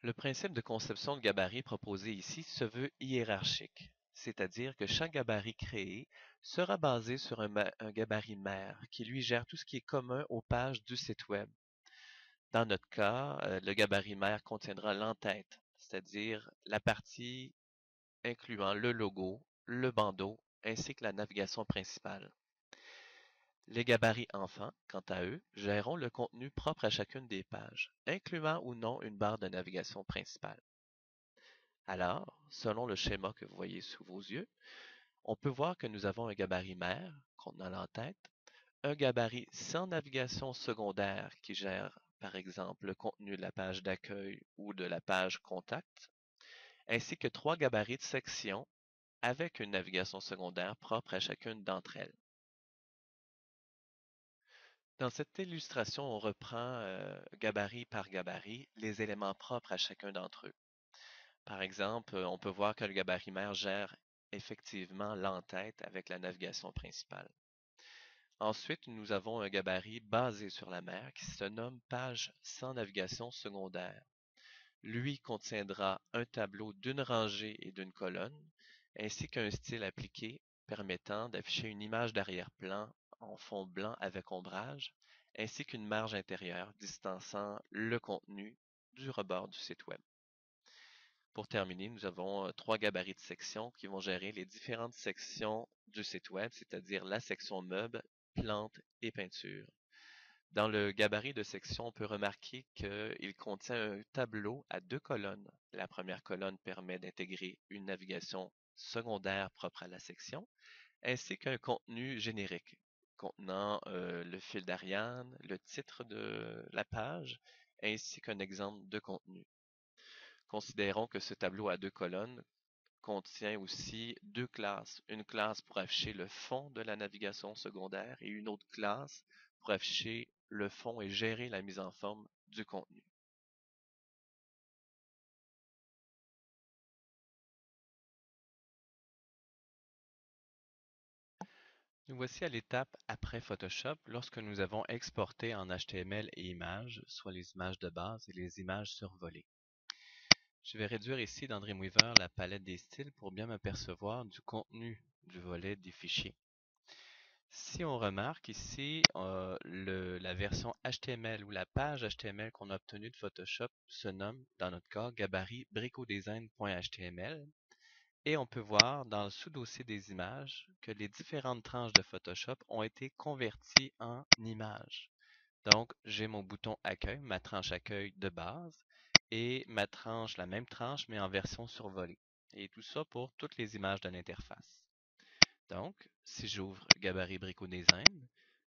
Le principe de conception de gabarit proposé ici se veut hiérarchique, c'est-à-dire que chaque gabarit créé sera basé sur un gabarit mère qui lui gère tout ce qui est commun aux pages du site web. Dans notre cas, le gabarit mère contiendra l'entête, c'est-à-dire la partie incluant le logo, le bandeau ainsi que la navigation principale. Les gabarits enfants, quant à eux, géreront le contenu propre à chacune des pages, incluant ou non une barre de navigation principale. Alors, selon le schéma que vous voyez sous vos yeux, on peut voir que nous avons un gabarit mère, contenant l'entête, un gabarit sans navigation secondaire qui gère, par exemple, le contenu de la page d'accueil ou de la page contact, ainsi que trois gabarits de section avec une navigation secondaire propre à chacune d'entre elles. Dans cette illustration, on reprend gabarit par gabarit les éléments propres à chacun d'entre eux. Par exemple, on peut voir que le gabarit mère gère effectivement l'entête avec la navigation principale. Ensuite, nous avons un gabarit basé sur la mer qui se nomme page sans navigation secondaire. Lui contiendra un tableau d'une rangée et d'une colonne, ainsi qu'un style appliqué permettant d'afficher une image d'arrière-plan en fond blanc avec ombrage, ainsi qu'une marge intérieure distançant le contenu du rebord du site web. Pour terminer, nous avons trois gabarits de section qui vont gérer les différentes sections du site web, c'est-à-dire la section meubles, plantes et peinture. Dans le gabarit de section, on peut remarquer qu'il contient un tableau à deux colonnes. La première colonne permet d'intégrer une navigation secondaire propre à la section, ainsi qu'un contenu générique contenant le fil d'Ariane, le titre de la page, ainsi qu'un exemple de contenu. Considérons que ce tableau à deux colonnes contient aussi deux classes. Une classe pour afficher le fond de la navigation secondaire et une autre classe pour afficher le fond et gérer la mise en forme du contenu. Nous voici à l'étape après Photoshop lorsque nous avons exporté en HTML et images, soit les images de base et les images survolées. Je vais réduire ici dans Dreamweaver la palette des styles pour bien m'apercevoir du contenu du volet des fichiers. Si on remarque ici, la version HTML ou la page HTML qu'on a obtenue de Photoshop se nomme, dans notre cas, gabarit bricodesign.html et on peut voir dans le sous-dossier des images que les différentes tranches de Photoshop ont été converties en images. Donc, j'ai mon bouton accueil, ma tranche accueil de base et ma tranche, la même tranche mais en version survolée. Et tout ça pour toutes les images de l'interface. Donc, si j'ouvre Gabarit Brico Design,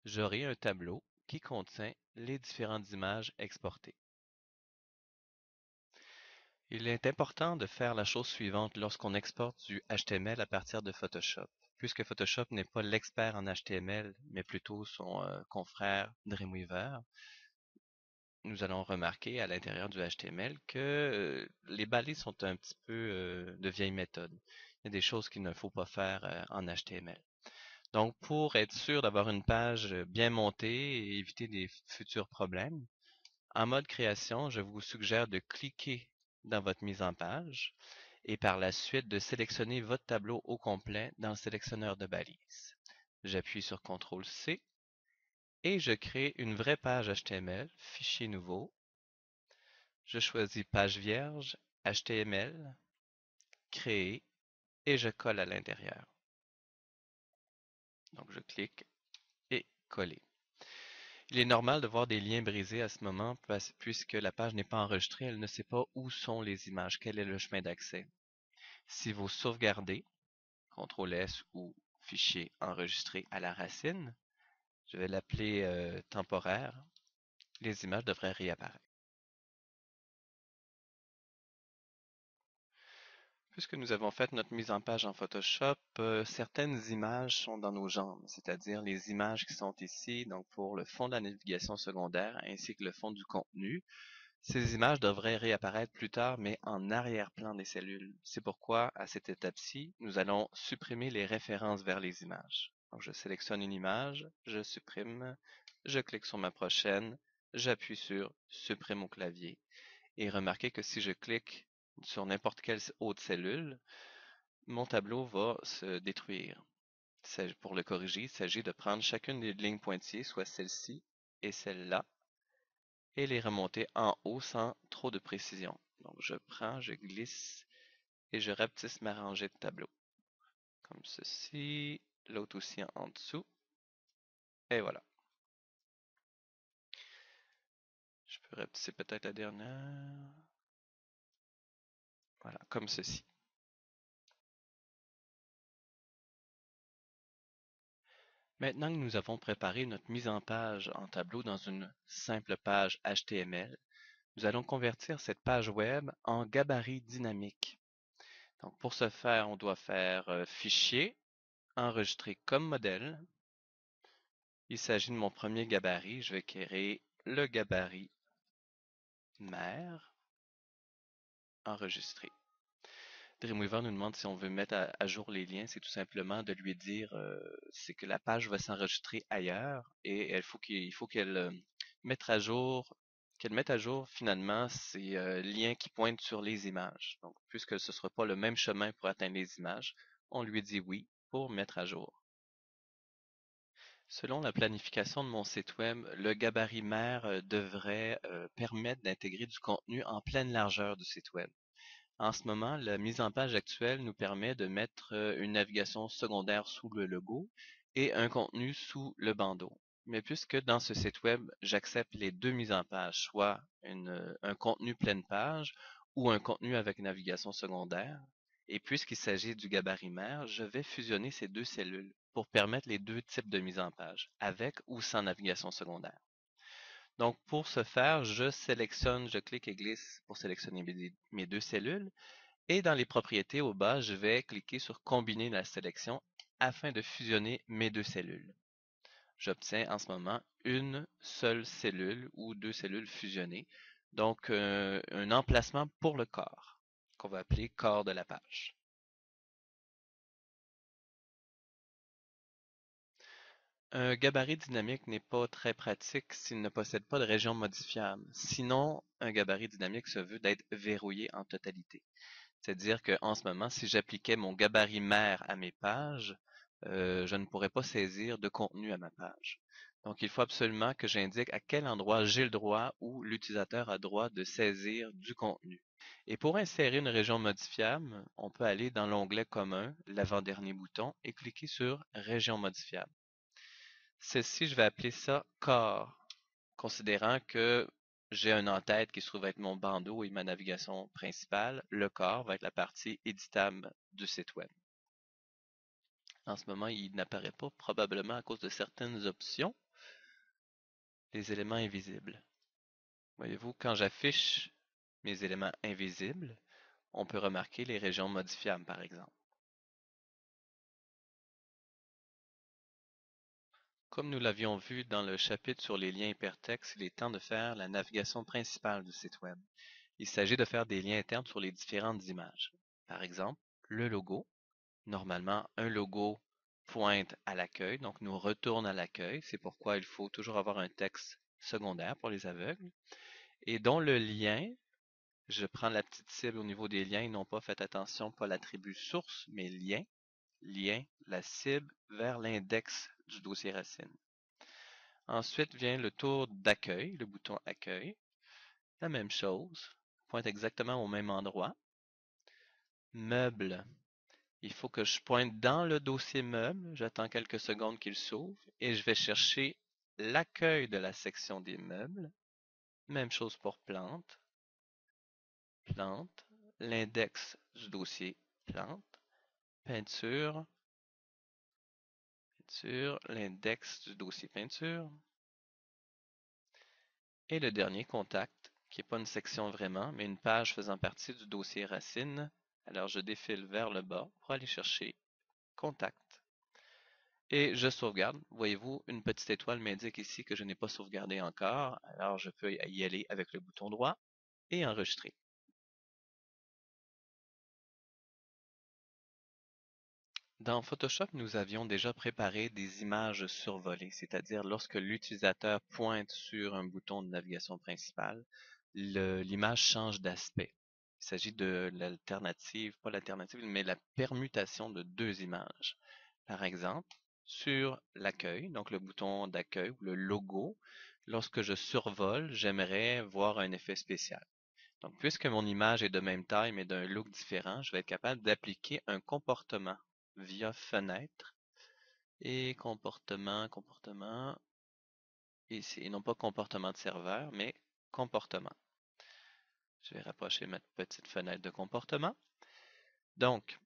j'aurai un tableau qui contient les différentes images exportées. Il est important de faire la chose suivante lorsqu'on exporte du HTML à partir de Photoshop. Puisque Photoshop n'est pas l'expert en HTML, mais plutôt son confrère Dreamweaver, nous allons remarquer à l'intérieur du HTML que les balises sont un petit peu de vieille méthode. Il y a des choses qu'il ne faut pas faire en HTML. Donc, pour être sûr d'avoir une page bien montée et éviter des futurs problèmes, en mode création, je vous suggère de cliquer dans votre mise en page et par la suite de sélectionner votre tableau au complet dans le sélectionneur de balises. J'appuie sur CTRL-C et je crée une vraie page HTML, fichier nouveau. Je choisis page vierge, HTML, créer et je colle à l'intérieur. Donc, je clique et coller. Il est normal de voir des liens brisés à ce moment puisque la page n'est pas enregistrée, elle ne sait pas où sont les images, quel est le chemin d'accès. Si vous sauvegardez, CTRL-S ou fichier enregistré à la racine, je vais l'appeler temporaire, les images devraient réapparaître. Puisque nous avons fait notre mise en page en Photoshop, certaines images sont dans nos jambes, c'est-à-dire les images qui sont ici, donc pour le fond de la navigation secondaire ainsi que le fond du contenu. Ces images devraient réapparaître plus tard, mais en arrière-plan des cellules. C'est pourquoi, à cette étape-ci, nous allons supprimer les références vers les images. Donc, je sélectionne une image, je supprime, je clique sur ma prochaine, j'appuie sur Supprime au clavier, Et remarquez que si je clique sur n'importe quelle autre cellule, mon tableau va se détruire. Pour le corriger, il s'agit de prendre chacune des lignes pointillées, soit celle-ci et celle-là, et les remonter en haut sans trop de précision. Donc je prends, je glisse et je rapetisse ma rangée de tableaux. Comme ceci, l'autre aussi en dessous, et voilà. Je peux rapetisser peut-être la dernière. Voilà, comme ceci. Maintenant que nous avons préparé notre mise en page en tableau dans une simple page HTML, nous allons convertir cette page web en gabarit dynamique. Donc pour ce faire, on doit faire Fichier, enregistrer comme modèle. Il s'agit de mon premier gabarit. Je vais créer le gabarit mère, enregistrer. Dreamweaver nous demande si on veut mettre à jour les liens. C'est tout simplement de lui dire c'est que la page va s'enregistrer ailleurs et il faut qu'elle qu'elle mette à jour finalement ces liens qui pointent sur les images. Donc, puisque ce ne sera pas le même chemin pour atteindre les images, on lui dit oui pour mettre à jour. Selon la planification de mon site web, le gabarit mère devrait permettre d'intégrer du contenu en pleine largeur du site web. En ce moment, la mise en page actuelle nous permet de mettre une navigation secondaire sous le logo et un contenu sous le bandeau. Mais puisque dans ce site web, j'accepte les deux mises en page, soit un contenu pleine page ou un contenu avec navigation secondaire, et puisqu'il s'agit du gabarit mère, je vais fusionner ces deux cellules pour permettre les deux types de mise en page, avec ou sans navigation secondaire. Donc, pour ce faire, je clique et glisse pour sélectionner mes deux cellules. Et dans les propriétés au bas, je vais cliquer sur Combiner la sélection afin de fusionner mes deux cellules. J'obtiens en ce moment une seule cellule ou deux cellules fusionnées. Donc, un emplacement pour le corps, qu'on va appeler corps de la page. Un gabarit dynamique n'est pas très pratique s'il ne possède pas de région modifiable. Sinon, un gabarit dynamique se veut d'être verrouillé en totalité. C'est-à-dire qu'en ce moment, si j'appliquais mon gabarit mère à mes pages, je ne pourrais pas saisir de contenu à ma page. Donc, il faut absolument que j'indique à quel endroit j'ai le droit ou l'utilisateur a droit de saisir du contenu. Et pour insérer une région modifiable, on peut aller dans l'onglet commun, l'avant-dernier bouton, et cliquer sur Région modifiable. Celle-ci, je vais appeler ça corps, considérant que j'ai un en-tête qui se trouve être mon bandeau et ma navigation principale. Le corps va être la partie éditable du site web. En ce moment, il n'apparaît pas, probablement à cause de certaines options, les éléments invisibles. Voyez-vous, quand j'affiche mes éléments invisibles, on peut remarquer les régions modifiables, par exemple. Comme nous l'avions vu dans le chapitre sur les liens hypertextes, il est temps de faire la navigation principale du site web. Il s'agit de faire des liens internes sur les différentes images. Par exemple, le logo. Normalement, un logo pointe à l'accueil, donc nous retourne à l'accueil. C'est pourquoi il faut toujours avoir un texte secondaire pour les aveugles. Et dont le lien, je prends la petite cible au niveau des liens et non pas, faites attention, pas l'attribut source, mais lien. Lien, la cible vers l'index du dossier racine. Ensuite vient le tour d'accueil, le bouton accueil. La même chose, pointe exactement au même endroit. Meuble, il faut que je pointe dans le dossier meuble, j'attends quelques secondes qu'il s'ouvre et je vais chercher l'accueil de la section des meubles. Même chose pour plante, plante, l'index du dossier plante, peinture, peinture, l'index du dossier peinture. Et le dernier, contact, qui n'est pas une section vraiment, mais une page faisant partie du dossier racine. Alors je défile vers le bas pour aller chercher contact. Et je sauvegarde. Voyez-vous, une petite étoile m'indique ici que je n'ai pas sauvegardé encore. Alors je peux y aller avec le bouton droit et enregistrer. Dans Photoshop, nous avions déjà préparé des images survolées, c'est-à-dire lorsque l'utilisateur pointe sur un bouton de navigation principale, l'image change d'aspect. Il s'agit de l'alternative, pas l'alternative, mais la permutation de deux images. Par exemple, sur l'accueil, donc le bouton d'accueil ou le logo, lorsque je survole, j'aimerais voir un effet spécial. Donc, puisque mon image est de même taille mais d'un look différent, je vais être capable d'appliquer un comportement via fenêtre et comportement, ici, et non pas comportement de serveur, mais comportement. Je vais rapprocher ma petite fenêtre de comportement. Donc,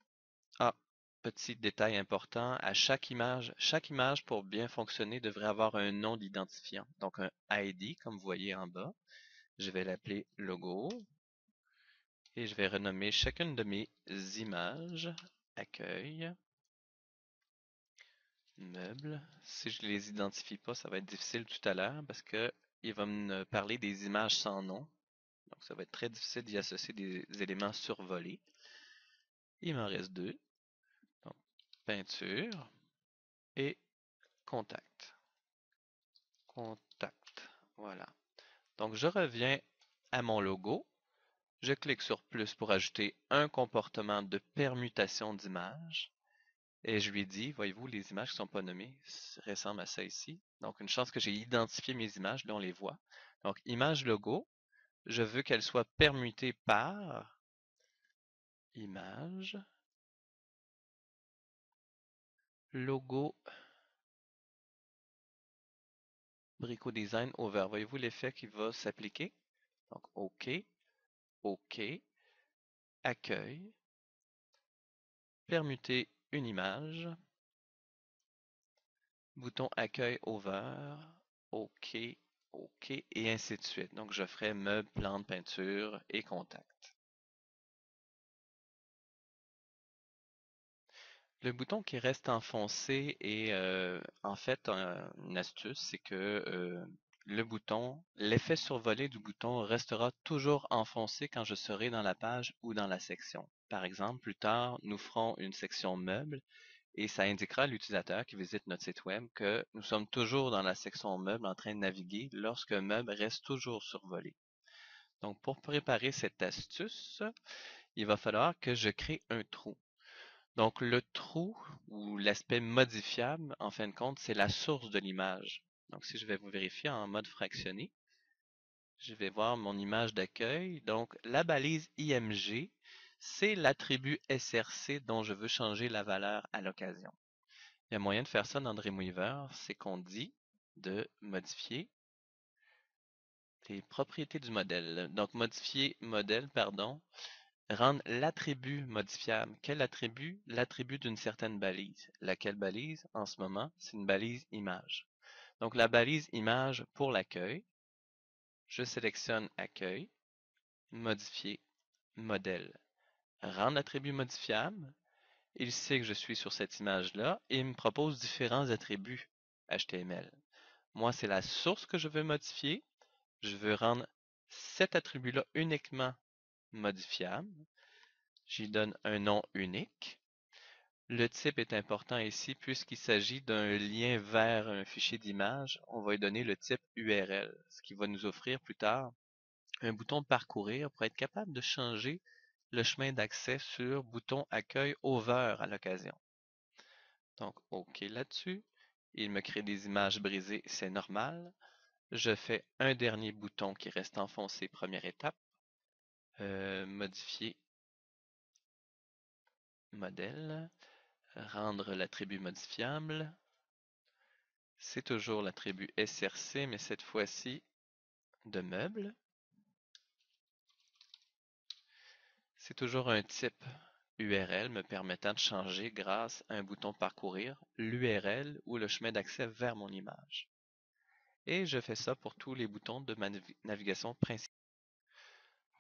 petit détail important, à chaque image pour bien fonctionner devrait avoir un nom d'identifiant. Donc un ID, comme vous voyez en bas. Je vais l'appeler logo et je vais renommer chacune de mes images accueil, meuble. Si je ne les identifie pas, ça va être difficile tout à l'heure parce que il va me parler des images sans nom. Donc ça va être très difficile d'y associer des éléments survolés. Il m'en reste deux. Donc peinture et contact. Contact. Voilà. Donc, je reviens à mon logo. Je clique sur plus pour ajouter un comportement de permutation d'images. Et je lui dis, voyez-vous, les images qui ne sont pas nommées ressemblent à ça ici. Donc, une chance que j'ai identifié mes images, là on les voit. Donc, image logo, je veux qu'elle soit permutée par image logo Brico Design Over. Voyez-vous l'effet qui va s'appliquer? Donc, OK, OK, accueil, permuter une image, bouton accueil over, OK, OK, et ainsi de suite. Donc, je ferai meuble, plante, peinture et contact. Le bouton qui reste enfoncé est en fait une astuce, c'est que l'effet survolé du bouton restera toujours enfoncé quand je serai dans la page ou dans la section. Par exemple, plus tard, nous ferons une section meuble et ça indiquera à l'utilisateur qui visite notre site web que nous sommes toujours dans la section meuble en train de naviguer lorsque meuble reste toujours survolé. Donc, pour préparer cette astuce, il va falloir que je crée un trou. Donc, le trou ou l'aspect modifiable, en fin de compte, c'est la source de l'image. Donc, si je vais vous vérifier en mode fractionné, je vais voir mon image d'accueil. Donc, la balise IMG, c'est l'attribut SRC dont je veux changer la valeur à l'occasion. Il y a moyen de faire ça dans Dreamweaver, c'est qu'on dit de modifier les propriétés du modèle. Donc, modifier modèle, pardon, rendre l'attribut modifiable. Quel attribut? L'attribut d'une certaine balise. Laquelle balise? En ce moment, c'est une balise image. Donc, la balise image pour l'accueil, je sélectionne accueil, modifier modèle. Rendre l'attribut modifiable. Il sait que je suis sur cette image-là et il me propose différents attributs HTML. Moi, c'est la source que je veux modifier. Je veux rendre cet attribut-là uniquement modifiable. J'y donne un nom unique. Le type est important ici puisqu'il s'agit d'un lien vers un fichier d'image. On va lui donner le type URL, ce qui va nous offrir plus tard un bouton parcourir pour être capable de changer le chemin d'accès sur bouton accueil over à l'occasion. Donc, OK là-dessus. Il me crée des images brisées, c'est normal. Je fais un dernier bouton qui reste enfoncé, première étape. Modifier modèle. Rendre l'attribut modifiable. C'est toujours l'attribut SRC, mais cette fois-ci de meuble. C'est toujours un type URL me permettant de changer grâce à un bouton parcourir l'URL ou le chemin d'accès vers mon image. Et je fais ça pour tous les boutons de ma navigation principale.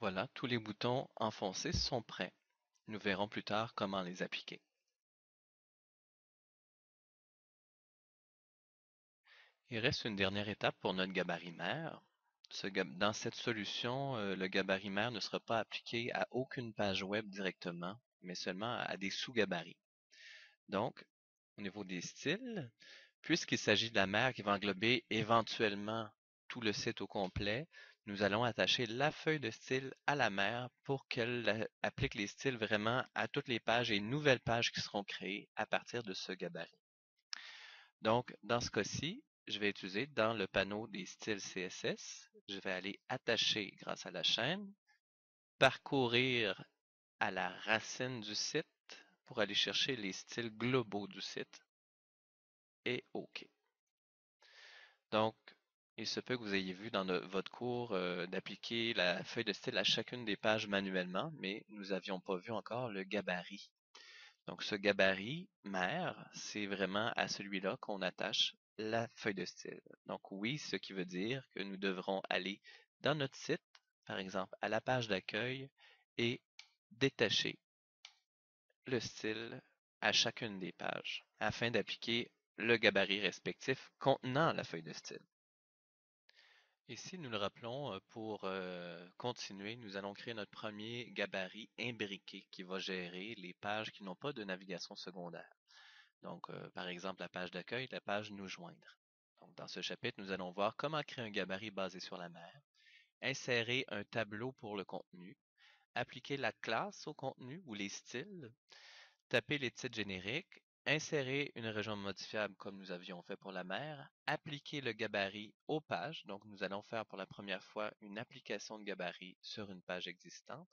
Voilà, tous les boutons enfoncés sont prêts. Nous verrons plus tard comment les appliquer. Il reste une dernière étape pour notre gabarit mère. Dans cette solution, le gabarit mère ne sera pas appliqué à aucune page web directement, mais seulement à des sous-gabarits. Donc, au niveau des styles, puisqu'il s'agit de la mère qui va englober éventuellement tout le site au complet, nous allons attacher la feuille de style à la mère pour qu'elle applique les styles vraiment à toutes les pages et nouvelles pages qui seront créées à partir de ce gabarit. Donc, dans ce cas-ci, je vais utiliser dans le panneau des styles CSS, je vais aller attacher grâce à la chaîne, parcourir à la racine du site pour aller chercher les styles globaux du site et OK. Donc, il se peut que vous ayez vu dans votre cours d'appliquer la feuille de style à chacune des pages manuellement, mais nous n'avions pas vu encore le gabarit. Donc, ce gabarit mère, c'est vraiment à celui-là qu'on attache la feuille de style. Donc, oui, ce qui veut dire que nous devrons aller dans notre site, par exemple à la page d'accueil, et détacher le style à chacune des pages afin d'appliquer le gabarit respectif contenant la feuille de style. Ici, nous le rappelons, pour continuer, nous allons créer notre premier gabarit imbriqué qui va gérer les pages qui n'ont pas de navigation secondaire. Donc, par exemple, la page d'accueil, la page Nous joindre. Donc, dans ce chapitre, nous allons voir comment créer un gabarit basé sur la mer, insérer un tableau pour le contenu, appliquer la classe au contenu ou les styles, taper les titres génériques, insérer une région modifiable comme nous avions fait pour la mer, appliquer le gabarit aux pages. Donc, nous allons faire pour la première fois une application de gabarit sur une page existante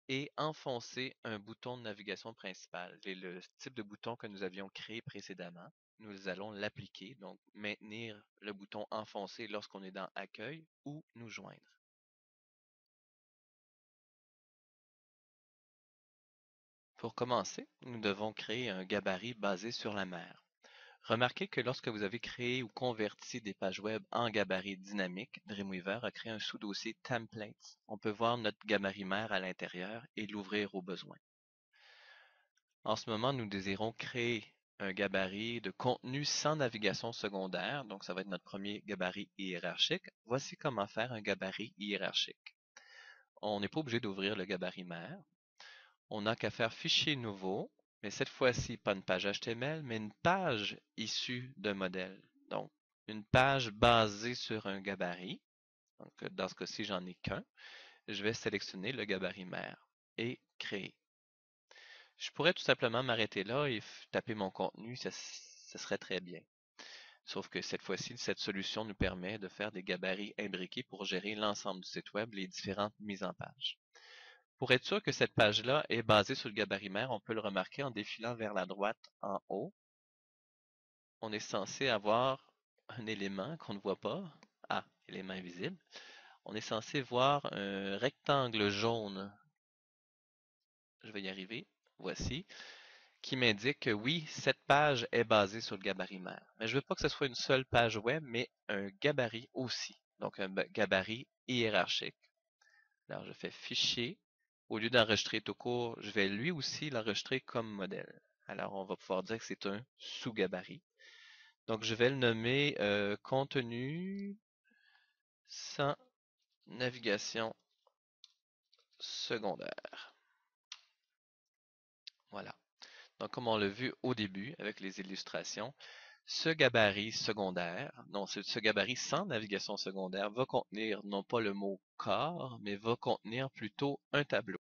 et enfoncer un bouton de navigation principal. Et le type de bouton que nous avions créé précédemment, nous allons l'appliquer, donc maintenir le bouton enfoncé lorsqu'on est dans Accueil ou Nous joindre. Pour commencer, nous devons créer un gabarit basé sur la mer. Remarquez que lorsque vous avez créé ou converti des pages web en gabarit dynamique, Dreamweaver a créé un sous-dossier Templates. On peut voir notre gabarit mère à l'intérieur et l'ouvrir au besoin. En ce moment, nous désirons créer un gabarit de contenu sans navigation secondaire, donc ça va être notre premier gabarit hiérarchique. Voici comment faire un gabarit hiérarchique. On n'est pas obligé d'ouvrir le gabarit mère. On n'a qu'à faire Fichier nouveau, mais cette fois-ci, pas une page HTML, mais une page issue d'un modèle. Donc, une page basée sur un gabarit. Donc, dans ce cas-ci, j'en ai qu'un. Je vais sélectionner le gabarit mère et créer. Je pourrais tout simplement m'arrêter là et taper mon contenu, ça serait très bien. Sauf que cette fois-ci, cette solution nous permet de faire des gabarits imbriqués pour gérer l'ensemble du site web, les différentes mises en page. Pour être sûr que cette page-là est basée sur le gabarit mère, on peut le remarquer en défilant vers la droite en haut. On est censé avoir un élément qu'on ne voit pas. Ah, élément invisible. On est censé voir un rectangle jaune. Je vais y arriver. Voici. Qui m'indique que oui, cette page est basée sur le gabarit mère. Mais je ne veux pas que ce soit une seule page web, mais un gabarit aussi. Donc un gabarit hiérarchique. Alors je fais Fichier. Au lieu d'enregistrer tout court, je vais lui aussi l'enregistrer comme modèle. Alors on va pouvoir dire que c'est un sous-gabarit. Donc je vais le nommer Contenu sans navigation secondaire. Voilà. Donc comme on l'a vu au début avec les illustrations, ce gabarit secondaire, non, ce gabarit sans navigation secondaire va contenir non pas le mot corps, mais va contenir plutôt un tableau.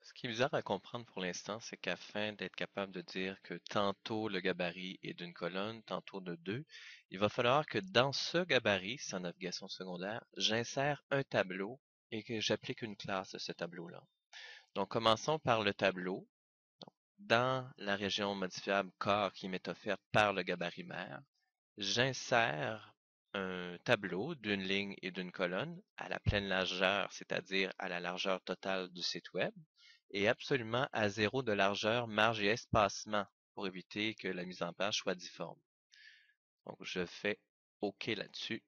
Ce qui est bizarre à comprendre pour l'instant, c'est qu'afin d'être capable de dire que tantôt le gabarit est d'une colonne, tantôt de deux, il va falloir que dans ce gabarit sans navigation secondaire, j'insère un tableau et que j'applique une classe de ce tableau-là. Donc commençons par le tableau. Dans la région modifiable corps qui m'est offerte par le gabarit mère, j'insère un tableau d'une ligne et d'une colonne à la pleine largeur, c'est-à-dire à la largeur totale du site web, et absolument à 0 de largeur, marge et espacement pour éviter que la mise en page soit difforme. Donc je fais OK là-dessus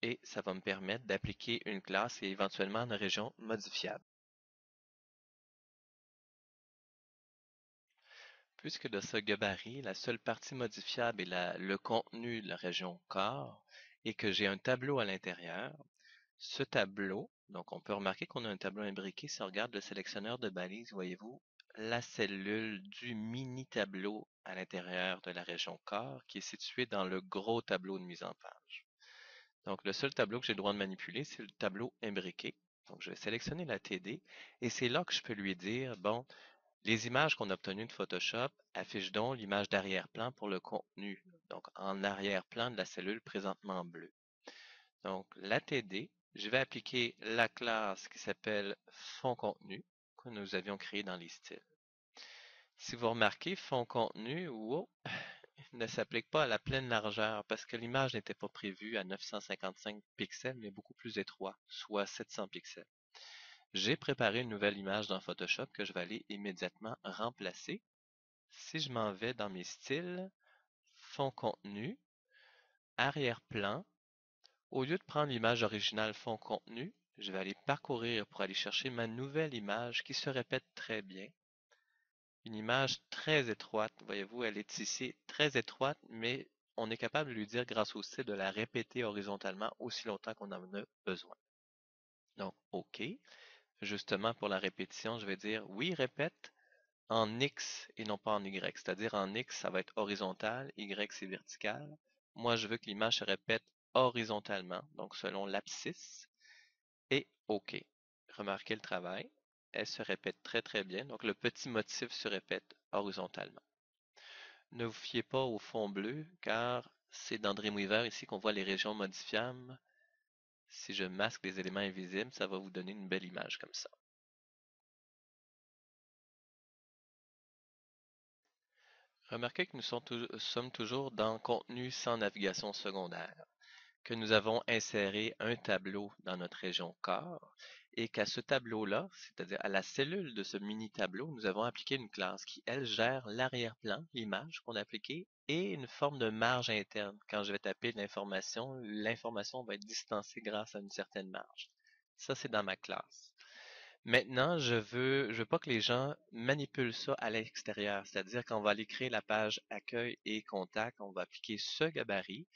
et ça va me permettre d'appliquer une classe et éventuellement une région modifiable. Puisque de ce gabarit, la seule partie modifiable est le contenu de la région corps et que j'ai un tableau à l'intérieur, ce tableau, donc on peut remarquer qu'on a un tableau imbriqué si on regarde le sélectionneur de balises, voyez-vous, la cellule du mini tableau à l'intérieur de la région corps qui est situé dans le gros tableau de mise en page. Donc, le seul tableau que j'ai le droit de manipuler, c'est le tableau imbriqué. Donc, je vais sélectionner la TD et c'est là que je peux lui dire, bon, les images qu'on a obtenues de Photoshop affichent donc l'image d'arrière-plan pour le contenu, donc en arrière-plan de la cellule présentement bleue. Donc, la TD, je vais appliquer la classe qui s'appelle fond contenu que nous avions créé dans les styles. Si vous remarquez, fond contenu, wow, ne s'applique pas à la pleine largeur parce que l'image n'était pas prévue à 955 pixels, mais beaucoup plus étroit, soit 700 pixels. J'ai préparé une nouvelle image dans Photoshop que je vais aller immédiatement remplacer. Si je m'en vais dans mes styles, fond contenu, arrière-plan, au lieu de prendre l'image originale fond contenu, je vais aller parcourir pour aller chercher ma nouvelle image qui se répète très bien. Une image très étroite, voyez-vous, elle est ici très étroite, mais on est capable de lui dire grâce au style de la répéter horizontalement aussi longtemps qu'on en a besoin. Donc, OK. Justement, pour la répétition, je vais dire oui, répète en X et non pas en Y. C'est-à-dire en X, ça va être horizontal, Y, c'est vertical. Moi, je veux que l'image se répète horizontalement, donc selon l'abscisse, et OK. Remarquez le travail. Elle se répète très très bien. Donc, le petit motif se répète horizontalement. Ne vous fiez pas au fond bleu, car c'est dans Dreamweaver ici qu'on voit les régions modifiables. Si je masque les éléments invisibles, ça va vous donner une belle image comme ça. Remarquez que nous sommes toujours dans Contenu sans navigation secondaire, que nous avons inséré un tableau dans notre région corps et qu'à ce tableau-là, c'est-à-dire à la cellule de ce mini-tableau, nous avons appliqué une classe qui, elle, gère l'arrière-plan, l'image qu'on a appliquée, et une forme de marge interne. Quand je vais taper l'information va être distancée grâce à une certaine marge. Ça, c'est dans ma classe. Maintenant, je veux pas que les gens manipulent ça à l'extérieur, c'est-à-dire qu'on va aller créer la page accueil et contact, on va appliquer ce gabarit.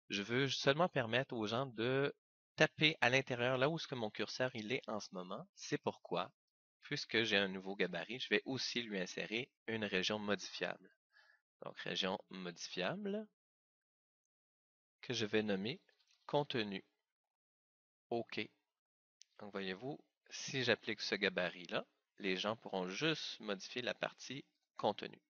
Je veux seulement permettre aux gens de taper à l'intérieur là où est-ce que mon curseur il est en ce moment. C'est pourquoi, puisque j'ai un nouveau gabarit, je vais aussi lui insérer une région modifiable. Donc, région modifiable que je vais nommer contenu. OK. Donc, voyez-vous, si j'applique ce gabarit-là, les gens pourront juste modifier la partie contenu.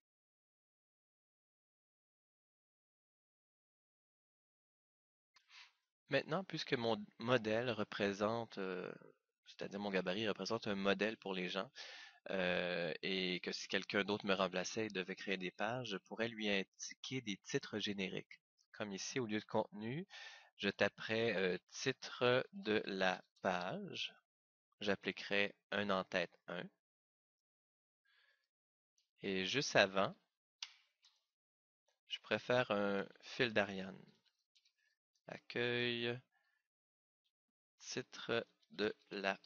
Maintenant, puisque mon modèle représente, c'est-à-dire mon gabarit représente un modèle pour les gens, et que si quelqu'un d'autre me remplaçait et devait créer des pages, je pourrais lui indiquer des titres génériques. Comme ici, au lieu de contenu, je taperais titre de la page, j'appliquerai un en-tête 1, et juste avant, je préfère un fil d'Ariane. Accueil, titre de la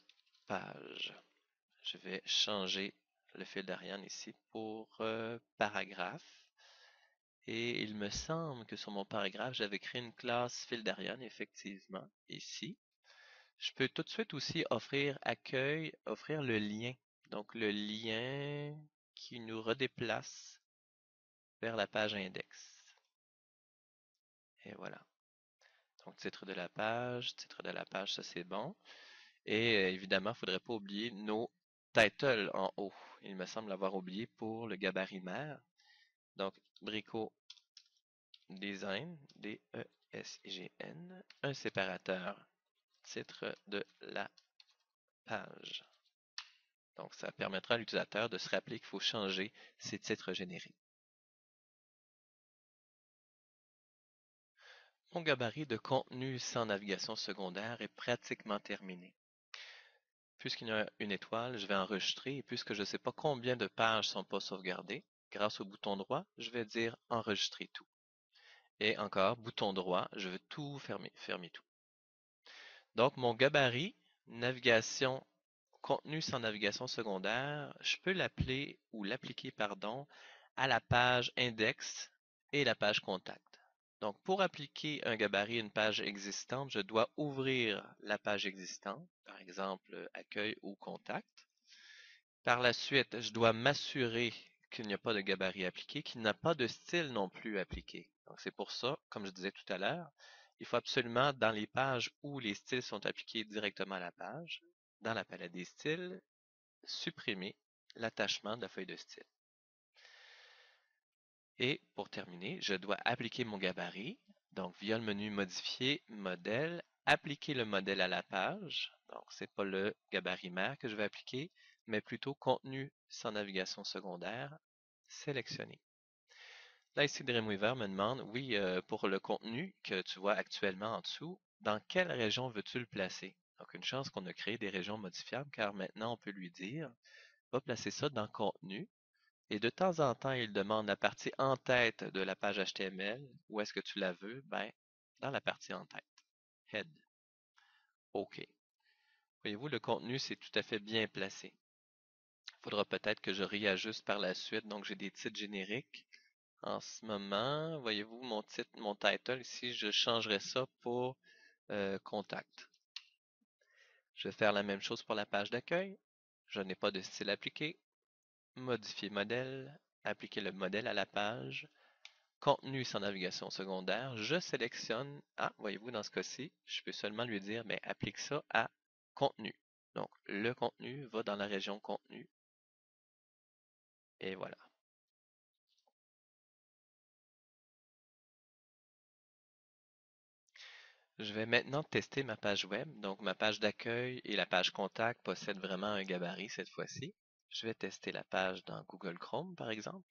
page. Je vais changer le fil d'Ariane ici pour paragraphe. Et il me semble que sur mon paragraphe, j'avais créé une classe fil d'Ariane, effectivement, ici. Je peux tout de suite aussi offrir accueil, offrir le lien. Donc le lien qui nous redéplace vers la page index. Et voilà. Donc titre de la page, ça c'est bon. Et évidemment, il ne faudrait pas oublier nos titles en haut. Il me semble l'avoir oublié pour le gabarit mère. Donc, Brico Design, D-E-S-I-G-N, un séparateur, titre de la page. Donc, ça permettra à l'utilisateur de se rappeler qu'il faut changer ses titres génériques. Mon gabarit de contenu sans navigation secondaire est pratiquement terminé. Puisqu'il y a une étoile, je vais enregistrer et puisque je ne sais pas combien de pages sont pas sauvegardées, grâce au bouton droit, je vais dire enregistrer tout. Et encore, bouton droit, je veux tout fermer tout. Donc, mon gabarit, navigation, contenu sans navigation secondaire, je peux l'appeler ou l'appliquer, pardon, à la page index et la page contact. Donc, pour appliquer un gabarit à une page existante, je dois ouvrir la page existante, par exemple accueil ou contact, Par la suite, je dois m'assurer qu'il n'y a pas de gabarit appliqué, qu'il n'y a pas de style non plus appliqué. Donc c'est pour ça, comme je disais tout à l'heure, il faut absolument, dans les pages où les styles sont appliqués directement à la page, dans la palette des styles, supprimer l'attachement de la feuille de style. Et pour terminer, je dois appliquer mon gabarit. Donc via le menu Modifier, Modèle, appliquer le modèle à la page. Donc ce n'est pas le gabarit mère que je vais appliquer, mais plutôt contenu sans navigation secondaire, sélectionner. Là ici, Dreamweaver me demande, oui, pour le contenu que tu vois actuellement en dessous, dans quelle région veux-tu le placer? Donc une chance qu'on a créé des régions modifiables, car maintenant on peut lui dire, va placer ça dans contenu. Et de temps en temps, il demande la partie en tête de la page HTML. Où est-ce que tu la veux? Ben, dans la partie en tête. Head. OK. Voyez-vous, le contenu, c'est tout à fait bien placé. Il faudra peut-être que je réajuste par la suite. Donc, j'ai des titres génériques. En ce moment, voyez-vous, mon titre, mon title ici, je changerai ça pour contact. Je vais faire la même chose pour la page d'accueil. Je n'ai pas de style appliqué. Modifier modèle. Appliquer le modèle à la page. Contenu sans navigation secondaire, je sélectionne, voyez-vous, dans ce cas-ci, je peux seulement lui dire, mais applique ça à contenu. Donc, le contenu va dans la région contenu. Et voilà. Je vais maintenant tester ma page web. Donc, ma page d'accueil et la page contact possèdent vraiment un gabarit cette fois-ci. Je vais tester la page dans Google Chrome, par exemple.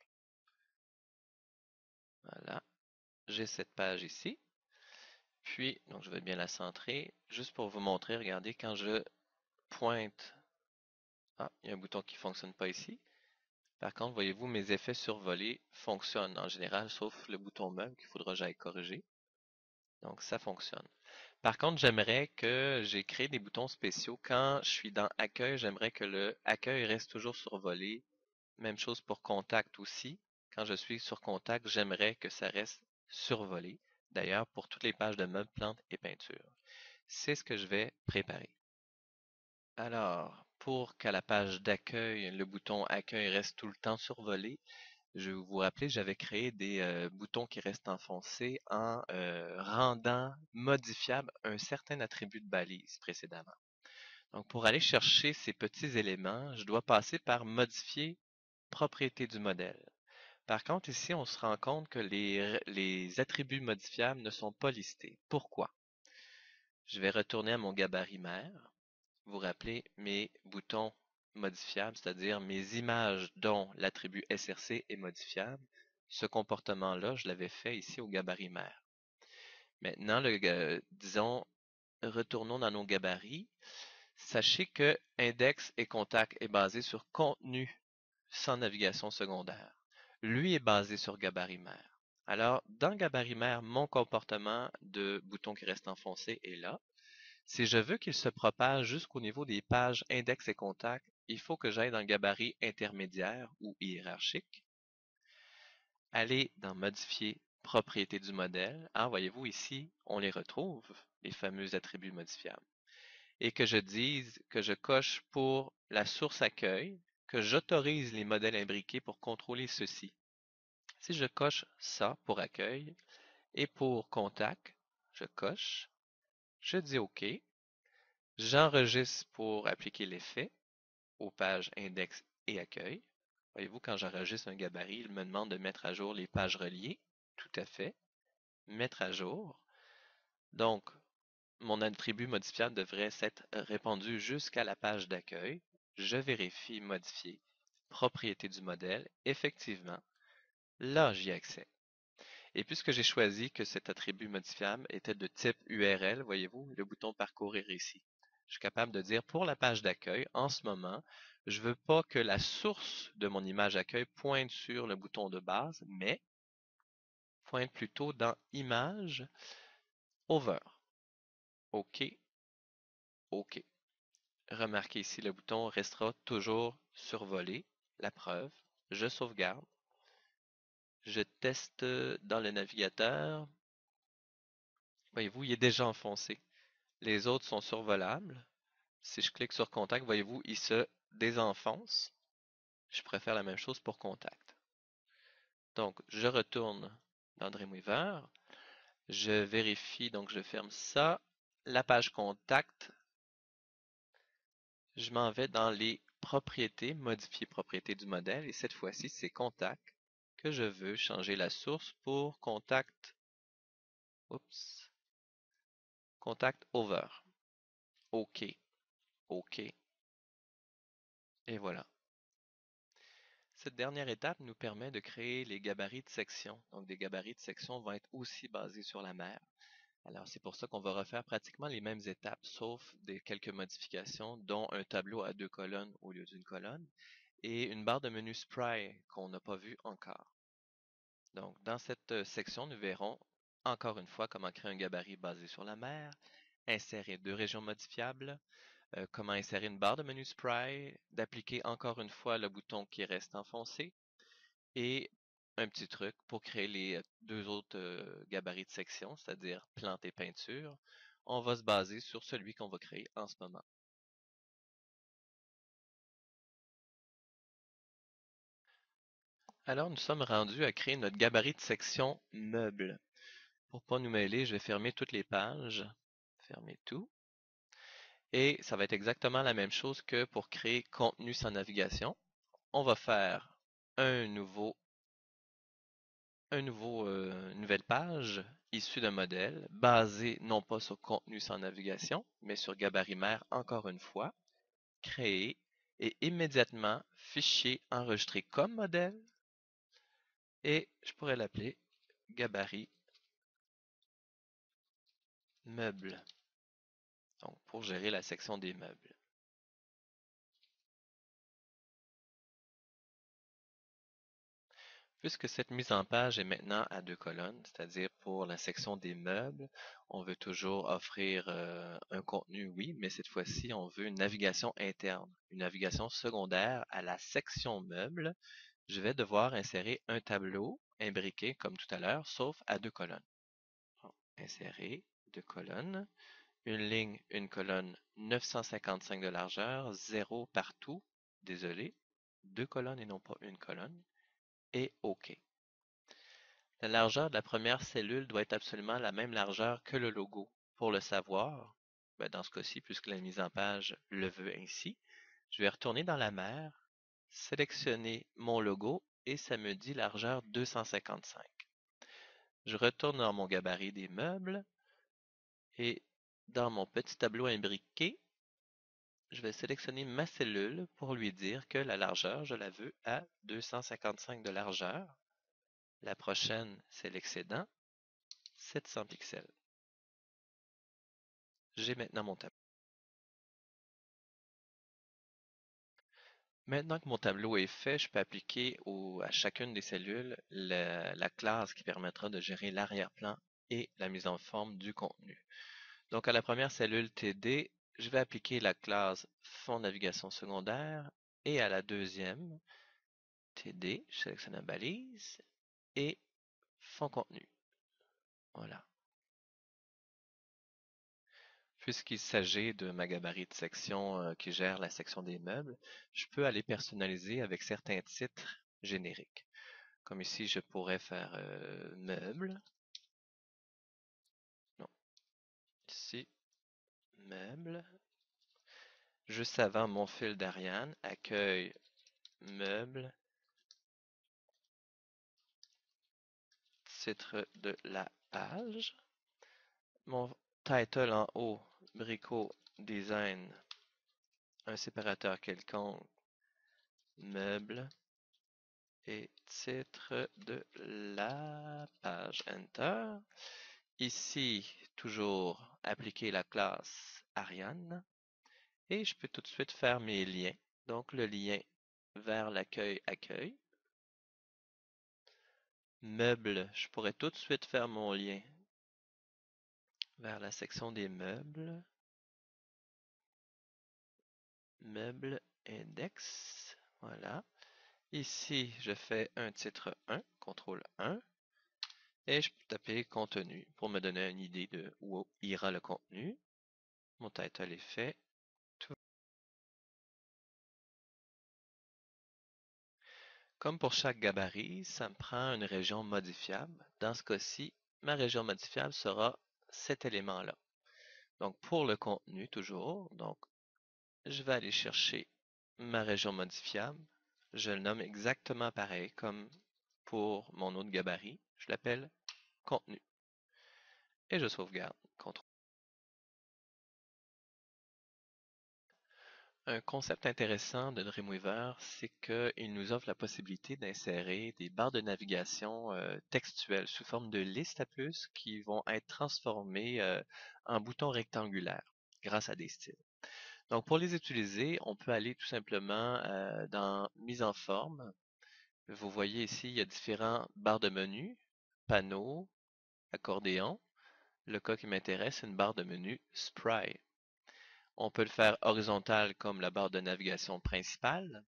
Voilà. J'ai cette page ici. Puis, donc je vais bien la centrer. Juste pour vous montrer, regardez, quand je pointe, il y a un bouton qui ne fonctionne pas ici. Par contre, voyez-vous, mes effets survolés fonctionnent en général, sauf le bouton meuble qu'il faudra que j'aille corriger. Donc, ça fonctionne. Par contre, j'aimerais que j'ai créé des boutons spéciaux. Quand je suis dans Accueil, j'aimerais que le Accueil reste toujours survolé. Même chose pour Contact aussi. Quand je suis sur Contact, j'aimerais que ça reste survolé. D'ailleurs, pour toutes les pages de meubles, plantes et peintures. C'est ce que je vais préparer. Alors, pour qu'à la page d'accueil, le bouton Accueil reste tout le temps survolé, je vais vous rappeler, j'avais créé des boutons qui restent enfoncés en rendant modifiable un certain attribut de balise précédemment. Donc, pour aller chercher ces petits éléments, je dois passer par modifier propriété du modèle. Par contre, ici, on se rend compte que les attributs modifiables ne sont pas listés. Pourquoi? Je vais retourner à mon gabarit mère. Vous rappelez mes boutons modifiables, c'est-à-dire mes images dont l'attribut src est modifiable. Ce comportement-là, je l'avais fait ici au gabarit mère. Maintenant, disons, retournons dans nos gabarits. Sachez que index et contact est basé sur contenu sans navigation secondaire. Lui est basé sur gabarit mère. Alors, dans gabarit mère, mon comportement de bouton qui reste enfoncé est là. Si je veux qu'il se propage jusqu'au niveau des pages index et contact, il faut que j'aille dans le gabarit intermédiaire ou hiérarchique, aller dans Modifier propriétés du modèle. Voyez-vous ici, on les retrouve, les fameux attributs modifiables. Et que je dise que je coche pour la source accueil, que j'autorise les modèles imbriqués pour contrôler ceci. Si je coche ça pour accueil et pour contact, je coche, je dis OK. J'enregistre pour appliquer l'effet aux pages index et accueil. Voyez-vous, quand j'enregistre un gabarit, il me demande de mettre à jour les pages reliées. Tout à fait. Mettre à jour. Donc, mon attribut modifiable devrait s'être répandu jusqu'à la page d'accueil. Je vérifie modifier propriété du modèle. Effectivement, là, j'y ai accès. Et puisque j'ai choisi que cet attribut modifiable était de type URL, voyez-vous, le bouton parcourir ici. Je suis capable de dire pour la page d'accueil, en ce moment, je ne veux pas que la source de mon image accueil pointe sur le bouton de base, mais pointe plutôt dans Image, Over. OK, OK. Remarquez ici, le bouton restera toujours survolé. La preuve, je sauvegarde. Je teste dans le navigateur. Voyez-vous, il est déjà enfoncé. Les autres sont survolables. Si je clique sur Contact, voyez-vous, il se désenfonce. je pourrais faire la même chose pour contact. Donc, je retourne dans Dreamweaver, je vérifie, donc je ferme ça. La page contact, je m'en vais dans les propriétés, modifier propriétés du modèle, et cette fois-ci, c'est contact que je veux changer la source pour contact, oups, contact over. OK, OK, et voilà. Cette dernière étape nous permet de créer les gabarits de section. Donc, des gabarits de section vont être aussi basés sur la mer. Alors, c'est pour ça qu'on va refaire pratiquement les mêmes étapes, sauf quelques modifications, dont un tableau à 2 colonnes au lieu d'une colonne, et une barre de menu Spray qu'on n'a pas vu encore. Donc, dans cette section, nous verrons encore une fois comment créer un gabarit basé sur la mer, insérer 2 régions modifiables, comment insérer une barre de menu Spray, d'appliquer encore une fois le bouton qui reste enfoncé, et un petit truc pour créer les 2 autres gabarits de section, c'est-à-dire plante et peinture. On va se baser sur celui qu'on va créer en ce moment. Alors, nous sommes rendus à créer notre gabarit de section meuble. Pour ne pas nous mêler, je vais fermer toutes les pages. Fermer tout. Et ça va être exactement la même chose que pour créer contenu sans navigation. On va faire un nouveau, nouvelle page issue d'un modèle basé non pas sur contenu sans navigation, mais sur gabarit mère encore une fois, créer et immédiatement fichier enregistré comme modèle et je pourrais l'appeler gabarit meuble. Donc pour gérer la section des meubles. Puisque cette mise en page est maintenant à 2 colonnes, c'est-à-dire pour la section des meubles, on veut toujours offrir un contenu, oui, mais cette fois-ci, on veut une navigation interne, une navigation secondaire à la section meubles. Je vais devoir insérer un tableau imbriqué comme tout à l'heure, sauf à 2 colonnes. Bon, insérer 2 colonnes, une ligne, une colonne, 955 de largeur, 0 partout, désolé, 2 colonnes et non pas une colonne, et OK. La largeur de la première cellule doit être absolument la même largeur que le logo. Pour le savoir, dans ce cas-ci, puisque la mise en page le veut ainsi, je vais retourner dans la mer, sélectionner mon logo et ça me dit largeur 255. Je retourne dans mon gabarit des meubles et dans mon petit tableau imbriqué, je vais sélectionner ma cellule pour lui dire que la largeur, je la veux à 255 de largeur. La prochaine, c'est l'excédent, 700 pixels. J'ai maintenant mon tableau. Maintenant que mon tableau est fait, je peux appliquer à chacune des cellules la classe qui permettra de gérer l'arrière-plan et la mise en forme du contenu. Donc à la première cellule TD, je vais appliquer la classe fond navigation secondaire et à la deuxième TD, je sélectionne la balise et fond contenu. Voilà. Puisqu'il s'agit de ma gabarit de section qui gère la section des meubles, je peux aller personnaliser avec certains titres génériques. Comme ici, je pourrais faire meubles. Non, ici, meubles. Juste avant mon fil d'Ariane, accueil, meubles, titre de la page. Mon title en haut, Brico Design, un séparateur quelconque, meubles et titre de la page. Enter. Ici, toujours appliquer la classe Ariane. Et je peux tout de suite faire mes liens. Donc, le lien vers l'accueil accueil. Meubles, je pourrais tout de suite faire mon lien vers la section des meubles. Meubles index. Voilà. Ici, je fais un titre 1, CTRL 1. Et je peux taper contenu pour me donner une idée de où ira le contenu. Mon title est fait. Comme pour chaque gabarit, ça me prend une région modifiable. Dans ce cas-ci, ma région modifiable sera cet élément-là. Donc pour le contenu toujours, donc je vais aller chercher ma région modifiable. Je le nomme exactement pareil comme pour mon autre gabarit. Je l'appelle contenu. Et je sauvegarde. CTRL. Un concept intéressant de Dreamweaver, c'est qu'il nous offre la possibilité d'insérer des barres de navigation textuelles sous forme de listes à puces qui vont être transformées en boutons rectangulaires grâce à des styles. Donc pour les utiliser, on peut aller tout simplement dans Mise en forme. Vous voyez ici, il y a différents barres de menu, panneaux, accordéon. Le cas qui m'intéresse, c'est une barre de menu Spray. On peut le faire horizontal comme la barre de navigation principale,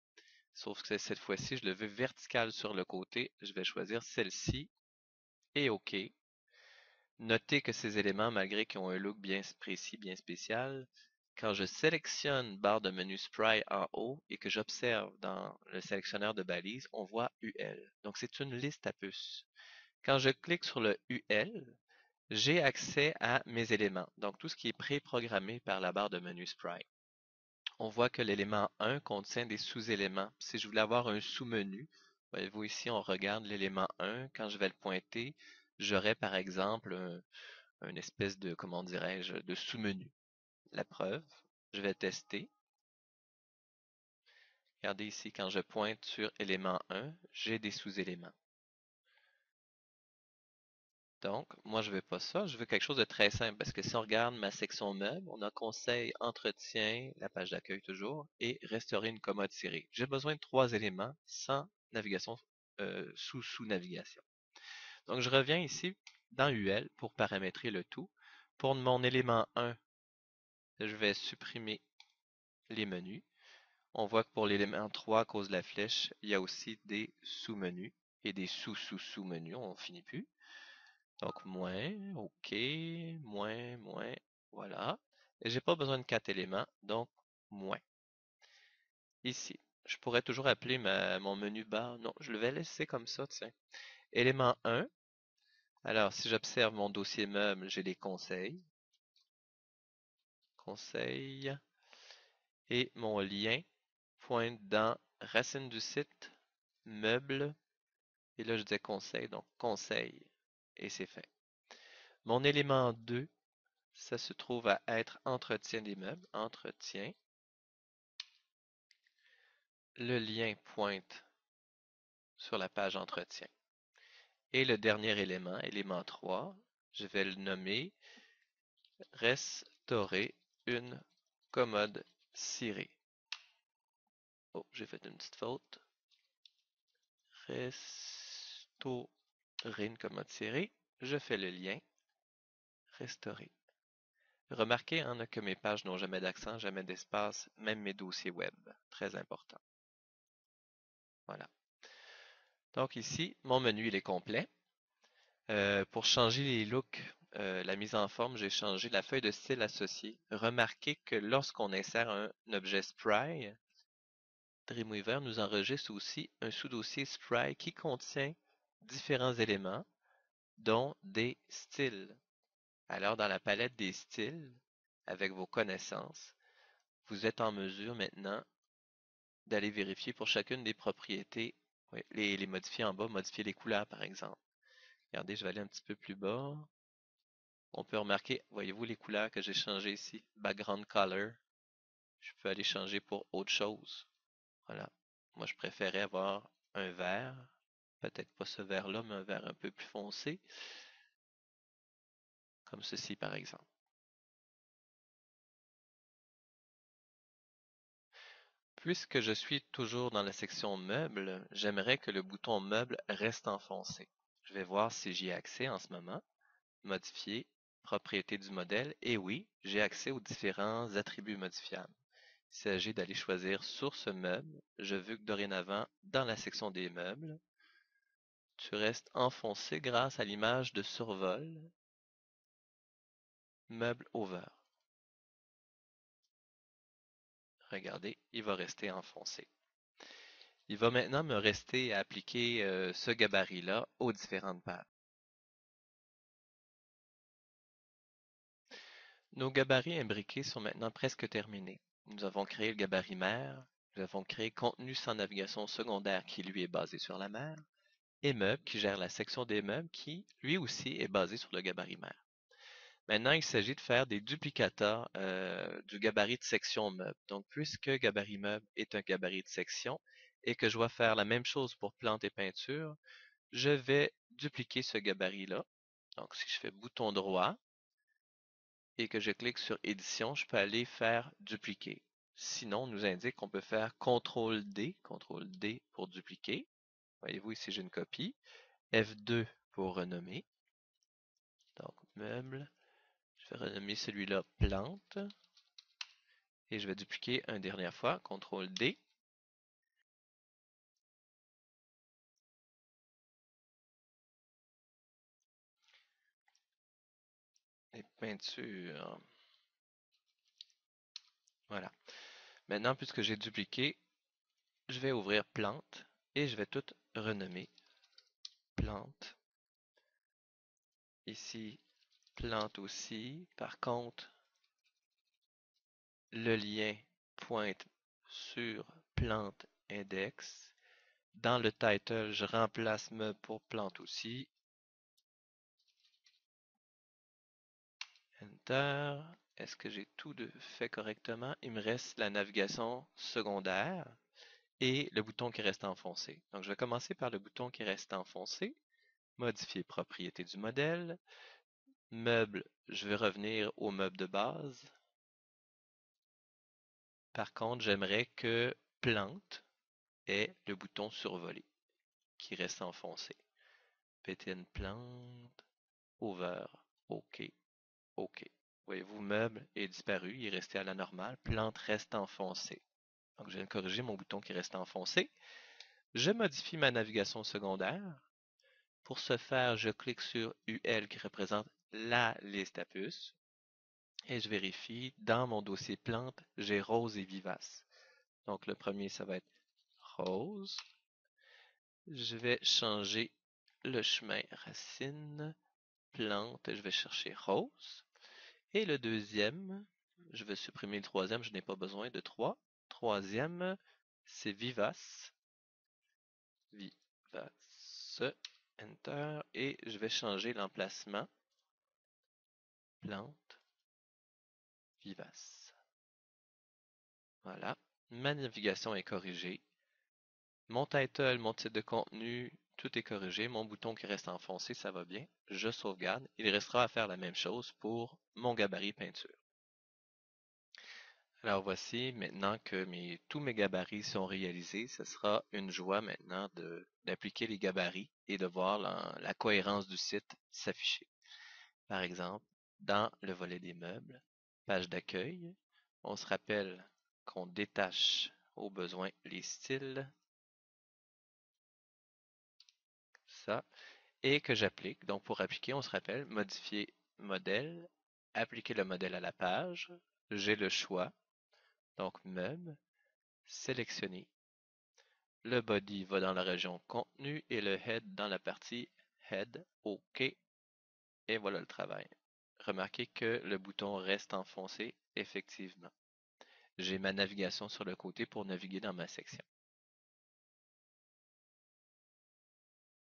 sauf que cette fois-ci, je le veux vertical sur le côté. Je vais choisir celle-ci et OK. Notez que ces éléments, malgré qu'ils ont un look bien précis, bien spécial, quand je sélectionne barre de menu Spray en haut et que j'observe dans le sélectionneur de balises, on voit UL. Donc c'est une liste à puces. Quand je clique sur le UL, j'ai accès à mes éléments, donc tout ce qui est préprogrammé par la barre de menu Spray. On voit que l'élément 1 contient des sous-éléments. Si je voulais avoir un sous-menu, voyez-vous ici, on regarde l'élément 1. Quand je vais le pointer, j'aurai par exemple une espèce de, comment dirais-je, de sous-menu. La preuve, je vais tester. Regardez ici, quand je pointe sur élément 1, j'ai des sous-éléments. Donc, moi, je veux pas ça. Je veux quelque chose de très simple parce que si on regarde ma section meubles, on a conseil, entretien, la page d'accueil toujours, et restaurer une commode tirée. J'ai besoin de 3 éléments sans navigation, sous-navigation. Donc, je reviens ici dans UL pour paramétrer le tout. Pour mon élément 1, je vais supprimer les menus. On voit que pour l'élément 3, à cause de la flèche, il y a aussi des sous-menus et des sous-sous-sous-menus. On finit plus. Donc, moins, OK, moins, voilà. Et j'ai pas besoin de 4 éléments, donc moins. Ici, je pourrais toujours appeler mon menu bar. Non, je le vais laisser comme ça, tiens. Élément 1. Alors, si j'observe mon dossier meuble, j'ai les conseils. Conseils. Et mon lien pointe dans racine du site, meuble. Et là, je dis conseil, donc conseil. Et c'est fait. Mon élément 2, ça se trouve à être entretien des meubles. Entretien. Le lien pointe sur la page entretien. Et le dernier élément, élément 3, je vais le nommer restaurer une commode cirée. Oh, j'ai fait une petite faute. Restaurer une commode cirée. Je fais le lien. Restaurer. Remarquez hein, que mes pages n'ont jamais d'accent, jamais d'espace, même mes dossiers web. Très important. Voilà. Donc ici, mon menu il est complet. Pour changer les looks, la mise en forme, j'ai changé la feuille de style associée. Remarquez que lorsqu'on insère un objet Spray, Dreamweaver nous enregistre aussi un sous-dossier Spray qui contient différents éléments, dont des styles. Alors, dans la palette des styles, avec vos connaissances, vous êtes en mesure maintenant d'aller vérifier pour chacune des propriétés, oui, les modifier en bas, modifier les couleurs par exemple. Regardez, je vais aller un petit peu plus bas. On peut remarquer, voyez-vous les couleurs que j'ai changées ici? Background color. Je peux aller changer pour autre chose. Voilà. Moi, je préférais avoir un vert. Peut-être pas ce vert-là, mais un vert un peu plus foncé. Comme ceci, par exemple. Puisque je suis toujours dans la section meubles, j'aimerais que le bouton meuble reste enfoncé. Je vais voir si j'y ai accès en ce moment. Modifier, propriété du modèle. Et oui, j'ai accès aux différents attributs modifiables. Il s'agit d'aller choisir source meuble. Je veux que dorénavant, dans la section des meubles, tu restes enfoncé grâce à l'image de survol meuble over. Regardez, il va rester enfoncé. Il va maintenant me rester à appliquer ce gabarit-là aux différentes pages. Nos gabarits imbriqués sont maintenant presque terminés. Nous avons créé le gabarit mère, nous avons créé contenu sans navigation secondaire qui lui est basé sur la mère, et meubles qui gère la section des meubles qui lui aussi est basé sur le gabarit mère. Maintenant, il s'agit de faire des duplicata du gabarit de section meuble. Donc, puisque gabarit meuble est un gabarit de section et que je dois faire la même chose pour plantes et peinture, je vais dupliquer ce gabarit-là. Donc, si je fais bouton droit et que je clique sur édition, je peux aller faire dupliquer. Sinon, on nous indique qu'on peut faire CTRL D pour dupliquer. Voyez-vous, ici j'ai une copie. F2 pour renommer. Donc, meuble. Je vais renommer celui-là plante. Et je vais dupliquer une dernière fois. CTRL D. Et peinture. Voilà. Maintenant, puisque j'ai dupliqué, je vais ouvrir plante et je vais tout renommer. Plante. Ici, plante aussi. Par contre, le lien pointe sur plante index. Dans le title, je remplace meuble pour plante aussi. Enter. Est-ce que j'ai tout fait correctement? Il me reste la navigation secondaire et le bouton qui reste enfoncé. Donc, je vais commencer par le bouton qui reste enfoncé. Modifier propriété du modèle. Meuble, je vais revenir au meuble de base. Par contre, j'aimerais que plante ait le bouton survolé qui reste enfoncé. PTN plante, over, OK, OK. Voyez-vous, meuble est disparu, il est resté à la normale. Plante reste enfoncé. Donc, je viens de corriger mon bouton qui reste enfoncé. Je modifie ma navigation secondaire. Pour ce faire, je clique sur UL qui représente la liste à puces et je vérifie dans mon dossier plante, j'ai rose et vivace. Donc le premier, ça va être rose. Je vais changer le chemin racine, plante, je vais chercher rose. Et le deuxième, je vais supprimer le troisième, je n'ai pas besoin de trois. Troisième, c'est vivace. Vivace. Enter. Et je vais changer l'emplacement. Plante. Vivace. Voilà. Ma navigation est corrigée. Mon title, mon titre de contenu, tout est corrigé. Mon bouton qui reste enfoncé, ça va bien. Je sauvegarde. Il restera à faire la même chose pour mon gabarit peinture. Alors voici, maintenant que tous mes gabarits sont réalisés, ce sera une joie maintenant d'appliquer les gabarits et de voir la cohérence du site s'afficher. Par exemple, dans le volet des meubles, page d'accueil, on se rappelle qu'on détache au besoin les styles, ça, et que j'applique. Donc pour appliquer, on se rappelle, modifier modèle, appliquer le modèle à la page, j'ai le choix, donc meuble, sélectionner. Le body va dans la région contenu et le head dans la partie head. OK. Et voilà le travail. Remarquez que le bouton reste enfoncé, effectivement. J'ai ma navigation sur le côté pour naviguer dans ma section.